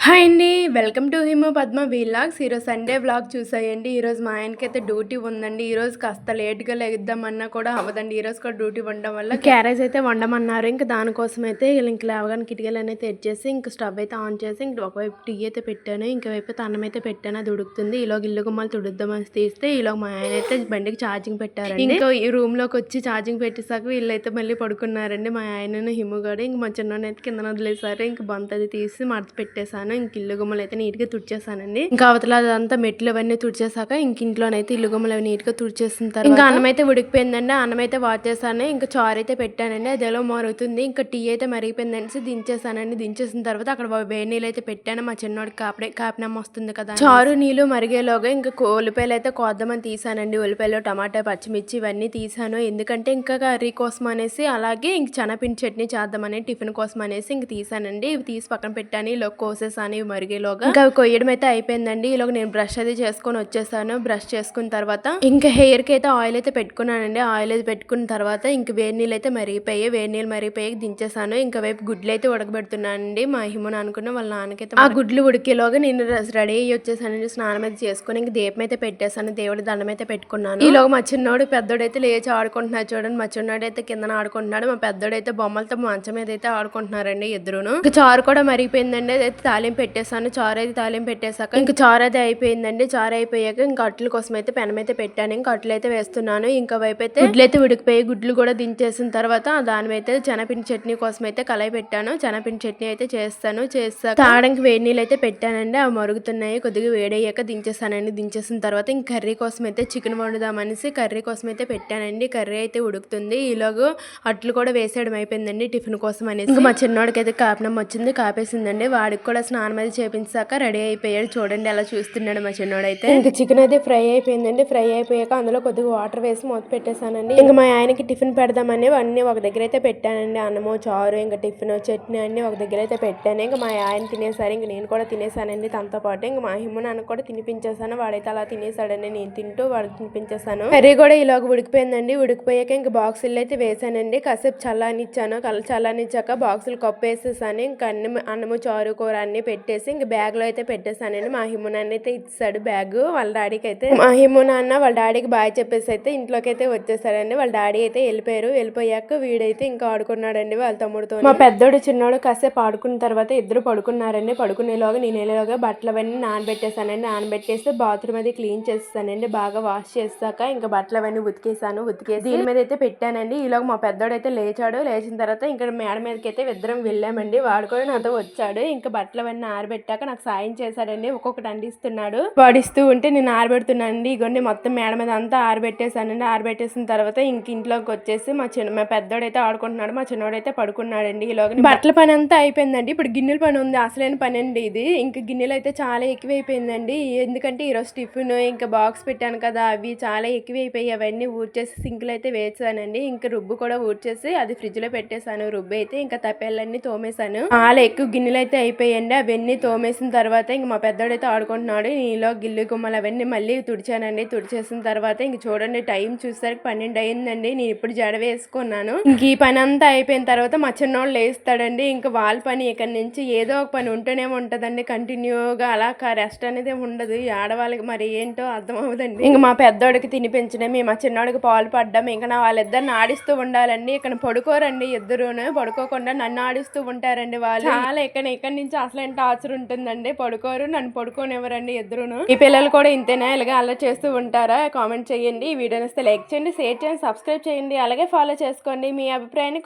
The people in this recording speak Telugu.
హాయ్ అండి. Welcome to Himu Padma vlogs. ఈరోజు సండే వ్లాగ్ చూసేయండి. ఈరోజు మా ఆయనకైతే డ్యూటీ ఉందండి. ఈరోజు కాస్త లేట్గా లేద్దామన్నా కూడా అవ్వదండి. ఈరోజు కూడా డ్యూటీ ఉండడం వల్ల క్యారేజ్ అయితే వండమన్నారు. ఇంకా దానికోసం అయితే ఇంక లేవగానే కిటికీలు అనేది తెచ్చేసి ఇంక స్టవ్ అయితే ఆన్ చేసి ఇంక ఒకవైపు టీ అయితే పెట్టాను, ఇంకోవైపు అన్నం అయితే పెట్టాను. అది ఉడుకుతుంది. ఈలోగా ఇల్లు గుమ్మాలు తుడుద్దామని తీస్తే ఈలోగా మా ఆయన అయితే బండికి ఛార్జింగ్ పెట్టారండి. ఇంకా ఈ రూమ్ లోకి వచ్చి ఛార్జింగ్ పెట్టేసాక వీళ్ళైతే మళ్ళీ పడుకున్నారండి. మా ఆయనను హిము గడు ఇంక మా చిన్న అయితే కింద వదిలేసారు. ఇంక బంత్ అది తీసి మడత పెట్టేశాను. ఇంక ఇల్లు గుమ్మలు అయితే నీట్ గా తుడిచేసానండి. ఇంకా అవతల అదంతా మెట్లు అవన్నీ తుడిచేసాక ఇంక ఇంట్లోనైతే ఇల్లు గుమ్మలు అవి నీట్ గా తుడిచేసిన తర్వాత ఇంకా అన్నం అయితే ఉడికిపోయిందండి. అన్నం అయితే వాచ్ చేశాను. ఇంకా చారు అయితే పెట్టానండి. అది ఎలా మరుగుతుంది. ఇంకా టీ అయితే మరిగిపోయిందని దించేసానండి. దించేసిన తర్వాత అక్కడ వేడి నీళ్ళు అయితే పెట్టాను. మా చిన్నోడికి కాపినమ్మ వస్తుంది కదా, చారు నీళ్ళు మరిగేలోగా ఇంకా ఉల్లిపాయలు అయితే కోద్దామని తీసానండి. ఉల్లిపాయలు, టమాటా, పచ్చిమిర్చి ఇవన్నీ తీసాను. ఎందుకంటే ఇంకా కర్రీ కోసం అనేసి, అలాగే ఇంక శనగపిండి చట్నీ చేద్దామని టిఫిన్ కోసం అనేసి ఇంక తీసానండి. ఇవి తీసి పక్కన పెట్టాను. ఇలా కోసేసాను ఇవి మరిగేలోగా. ఇంకా అవి కొయ్యడం అయితే అయిపోయిందండి. ఈలోగా నేను బ్రష్ అది చేసుకొని వచ్చేసాను. బ్రష్ చేసుకున్న తర్వాత ఇంకా హెయిర్ కి అయితే ఆయిల్ అయితే పెట్టుకున్నానండి. ఆయిల్ అయితే పెట్టుకున్న తర్వాత ఇంక వేడి నీళ్ళు అయితే మరిగిపోయాయి. వేడి నీళ్ళు మరిగిపోయి దించేసాను. ఇంకా వైపు గుడ్లు అయితే ఉడకబెడుతున్నానండి. మా హిమను అనుకున్న వాళ్ళ నాన్నకైతే ఆ గుడ్లు ఉడికేలోగా నేను రెడీ అయ్యి వచ్చేసానండి. స్నానం అయితే చేసుకుని ఇంక దీపం అయితే పెట్టేసాను. దేవుడి దండం అయితే పెట్టుకున్నాను. ఈలోగా మా చిన్నోడు పెద్దోడైతే లేచి ఆడుకుంటున్నాడు చూడండి. మా చిన్నోడు అయితే కింద ఆడుకుంటున్నాడు. మా పెద్దోడైతే బొమ్మలతో మంచం మీద అయితే ఆడుకుంటున్నారండి ఇద్దరును. ఇంకా చారు కూడా మరిగిపోయిందండి. అదైతే తాలింపు పెట్టేసాను. చారు అయితే తాలింపు పెట్టేసాక ఇంకా చారు అయితే అయిపోయిందండి. చారు అయిపోయాక ఇంకా అట్ల కోసం అయితే పెనం అయితే పెట్టాను. ఇంకా అట్లు అయితే వేస్తున్నాను. ఇంకా వైపు అయితే గుడ్లు అయితే ఉడికిపోయి గుడ్లు కూడా దించేసిన తర్వాత దాని అయితే శనగపిండి చట్నీ కోసం అయితే కళాయి పెట్టాను. శనగపిండి చట్నీ అయితే చేస్తాను. చేసాక తాగడానికి వేడి నీళ్ళు అయితే పెట్టానండి. అవి మరుగుతున్నాయి. కొద్దిగా వేడయ్యాక దించేసానండి. దించేసిన తర్వాత ఇంక కర్రీ కోసం అయితే చికెన్ వండుదామనేసి కర్రీ కోసం అయితే పెట్టానండి. కర్రీ అయితే ఉడుకుతుంది. ఈలోగా అట్లు కూడా వేసేయడం అయిపోయిందండి టిఫిన్ కోసం అనేసి. ఇంకా మా చిన్నోడికి అయితే కాపినం వచ్చింది. కాపేసిందండి. వాడికి కూడా స్నానం అది చేపించాక రెడీ అయిపోయాడు. చూడండి అలా చూస్తున్నాడు మా చిన్నోడు అయితే. ఇంకా చికెన్ అయితే ఫ్రై అయిపోయిందండి. ఫ్రై అయిపోయాక అందులో కొద్దిగా వాటర్ వేసి మూత పెట్టేశానండి. ఇంకా మా ఆయనకి టిఫిన్ పెడదామని అన్ని ఒక దగ్గర అయితే పెట్టానండి. అన్నము, చారు, ఇంకా టిఫిన్, చట్నీ అన్ని ఒక దగ్గర అయితే పెట్టాను. ఇంకా మా ఆయన తినేసారు. ఇంక నేను కూడా తినేసానండి తనతో పాటు. ఇంకా మా హిమ్ము నాన్న కూడా తినిపించేసాను. వాడైతే అలా తినేసాడండి. నేను తింటూ వాడికి తినిపించేసాను. కర్రీ కూడా ఇలాగ ఉడికిపోయిందండి. ఉడికిపోయాక ఇంకా బాక్సులు అయితే వేసానండి. కాసేపు చల్లానిచ్చాను. చల్లానిచ్చాక బాక్సులు కప్పు వేసేసాను. ఇంకా అన్నము, చారు, కూర అన్ని పెట్టేసి ఇంక బ్యాగ్ లో అయితే పెట్టేసానండి. మా హిమ్ము నాన్న అయితే ఇచ్చాడు బ్యాగ్ వాళ్ళ డాడీకి అయితే. మా హిమ్ము నాన్న వాళ్ళ డాడీకి బాయ్ చెప్పేసి అయితే ఇంట్లోకి అయితే వచ్చేసాడండి. వాళ్ళ డాడీ అయితే వెళ్ళిపోయారు. వెళ్ళిపోయాక వీడైతే ఇంకా ఆడుకున్నాడండి వాళ్ళ తమ్ముడితో. మా పెద్దోడు చిన్నోడు కాసేపు ఆడుకున్న తర్వాత ఇద్దరు పడుకున్నారండి. పడుకునేలోగా నేను వెళ్ళేలోగా బట్టలు అవన్నీ నానబెట్టేసానండి. నానబెట్టేసి బాత్రూమ్ అది క్లీన్ చేస్తానండి. బాగా వాష్ చేసాక ఇంకా బట్టలు అవన్నీ ఉతికేసాను. ఉతికేసి దీని మీద అయితే పెట్టానండి. ఈలోగా మా పెద్దోడు అయితే లేచాడు. లేచిన తర్వాత ఇంకా మేడ మీదకి అయితే ఇద్దరం వెళ్ళామండి. వాడు కూడా నాతో వచ్చాడు. ఇంకా బట్టలు అవన్నీ ఆరబెట్టాక నాకు సాయం చేశాడండి. ఒక్కొక్కటి అందిస్తున్నాడు. వాడిస్తూ ఉంటే నేను ఆరబెడుతున్నానండి. ఇగోండి మొత్తం మేడ మీద అంతా ఆరబెట్టేసానండి. ఆరబెట్టేసిన తర్వాత ఇంక ఇంట్లోకి వచ్చేసి మా పెద్దోడైతే ఆడుకుంటున్నాడు. మా చిన్నోడైతే పడుకున్నాడండి. ఈలోగా బట్టల పని అంతా అయిపోయిందండి. ఇప్పుడు గిన్నెల పని ఉంది. అసలైన పని అండి ఇది. ఇంకా గిన్నెలు అయితే చాలా ఎక్కువైపోయిందండి. ఎందుకంటే ఈరోజు టిఫిన్ ఇంకా బాక్స్ పెట్టాను కదా, అవి చాలా ఎక్కువైపోయి అవన్నీ ఊడ్చేసి సింకులు అయితే వేసానండి. ఇంకా రుబ్బు కూడా ఊడ్చేసి అది ఫ్రిడ్జ్ లో పెట్టేశాను. రుబ్బు అయితే ఇంకా తప్పేళ్ళన్నీ తోమేశాను. చాలా ఎక్కువ గిన్నెలు అయితే అయిపోయాయండి. అవన్నీ తోమేసిన తర్వాత ఇంక మా పెద్దోడైతే ఆడుకుంటున్నాడు. నీలో గిల్లు గుమ్మలు అవన్నీ మళ్ళీ తుడిచానండి. తుడిచేసిన తర్వాత ఇంక చూడండి టైం చూసేసరికి 12 అయిందండి. నేను ఇప్పుడు జడ వేసుకున్నాను. ఇంక ఈ పని అంతా అయిపోయిన తర్వాత మా చిన్నోళ్ళు లేస్తాడండి. ఇంకా వాళ్ళ పని ఇక్కడ నుంచి ఏదో ఒక పని ఉంటూనే ఉంటదండి. కంటిన్యూగా అలా రెస్ట్ అనేది ఉండదు. ఆడవాళ్ళకి మరి ఏంటో అర్థం అవ్వదండి. ఇంక మా పెద్దోడికి తినిపించడం, మా చిన్నోడికి పాలు పడ్డం, ఇంకా నా వాళ్ళిద్దరిని ఆడిస్తూ ఉండాలండి. ఇక్కడ పడుకోరండి. ఇద్దరును పడుకోకుండా నన్ను ఆడిస్తూ ఉంటారండి. వాళ్ళు చాలా ఇక్కడి నుంచి అసలు టార్చర్ ఉంటుందండి. పడుకోరు, నన్ను పడుకోనివ్వరండి ఇద్దరును. ఈ పిల్లలు కూడా ఇంతేనా, ఇలాగే అలా చేస్తూ ఉంటారా? కామెంట్ చేయండి. ఈ వీడియో నచ్చితే లైక్ చేయండి, షేర్ చేయండి, సబ్స్క్రైబ్ చేయండి, అలాగే ఫాలో చేసుకోండి. మీ అభిప్రాయాన్ని